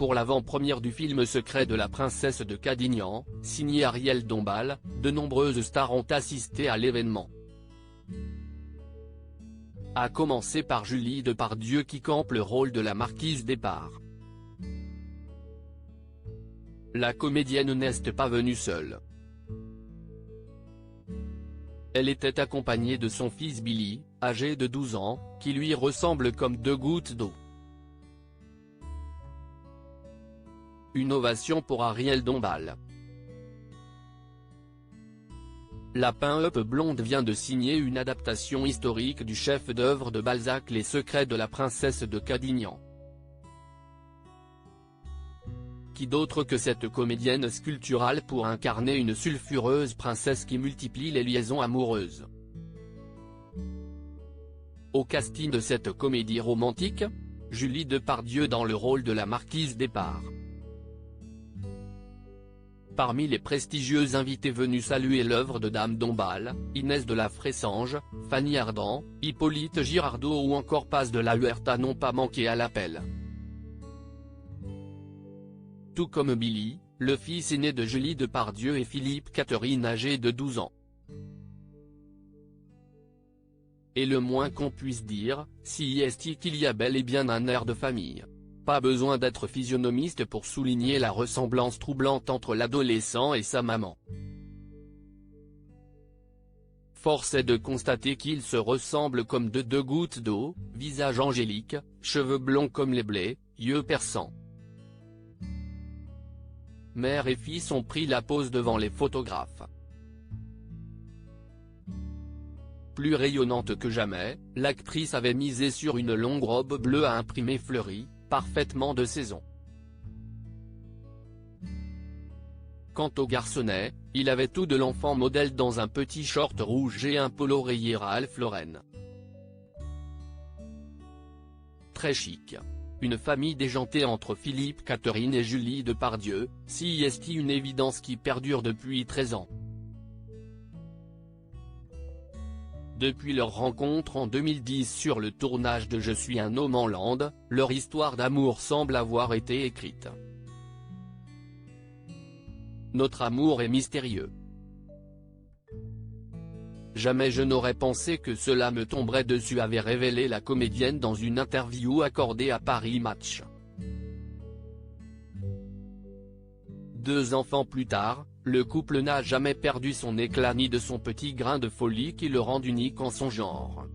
pour l'avant-première du film Secret de la princesse de Cadignan, signé Ariel Dombal, de nombreuses stars ont assisté à l'événement. À commencer par Julie Depardieu qui campe le rôle de la marquise d'Espard. La comédienne n'est pas venue seule. Elle était accompagnée de son fils Billy, âgé de 12 ans, qui lui ressemble comme deux gouttes d'eau. Une ovation pour Ariel Dombal. La pin-up blonde vient de signer une adaptation historique du chef-d'œuvre de Balzac Les Secrets de la princesse de Cadignan. Qui d'autre que cette comédienne sculpturale pour incarner une sulfureuse princesse qui multiplie les liaisons amoureuses. Au casting de cette comédie romantique, Julie Depardieu dans le rôle de la marquise d'Espard. Parmi les prestigieux invités venus saluer l'œuvre de Dame Dombal, Inès de la Fressange, Fanny Ardant, Hippolyte Girardot ou encore Paz de la Huerta n'ont pas manqué à l'appel. Tout comme Billy, le fils aîné de Julie Depardieu et Philippe Catherine âgé de 12 ans. Et le moins qu'on puisse dire, si est qu'il y a bel et bien un air de famille. Pas besoin d'être physionomiste pour souligner la ressemblance troublante entre l'adolescent et sa maman. Force est de constater qu'ils se ressemblent comme de deux gouttes d'eau, visage angélique, cheveux blonds comme les blés, yeux perçants. Mère et fils ont pris la pose devant les photographes. Plus rayonnante que jamais, l'actrice avait misé sur une longue robe bleue à imprimer fleurie, parfaitement de saison. Quant au garçonnet, il avait tout de l'enfant modèle dans un petit short rouge et un polo rayé Ralph Lauren. Très chic. Une famille déjantée entre Philippe Catherine et Julie Depardieu, si est une évidence qui perdure depuis 13 ans. Depuis leur rencontre en 2010 sur le tournage de Je suis un homme en Lande, leur histoire d'amour semble avoir été écrite. Notre amour est mystérieux. Jamais je n'aurais pensé que cela me tomberait dessus, avait révélé la comédienne dans une interview accordée à Paris Match. 2 enfants plus tard, le couple n'a jamais perdu son éclat ni de son petit grain de folie qui le rend unique en son genre.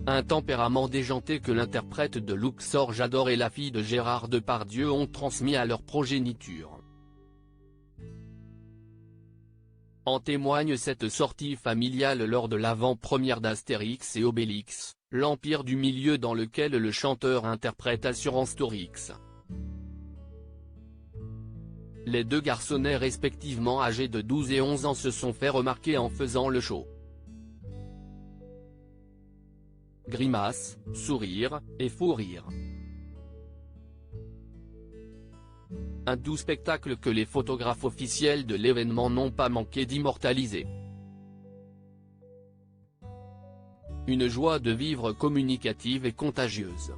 Un tempérament déjanté que l'interprète de Luxor Jador et la fille de Gérard Depardieu ont transmis à leur progéniture. En témoigne cette sortie familiale lors de l'avant-première d'Astérix et Obélix, l'Empire du Milieu dans lequel le chanteur interprète Assurance Torix. Les deux garçonnets respectivement âgés de 12 et 11 ans se sont fait remarquer en faisant le show. Grimace, sourire, et fou rire. Un doux spectacle que les photographes officiels de l'événement n'ont pas manqué d'immortaliser. Une joie de vivre communicative et contagieuse.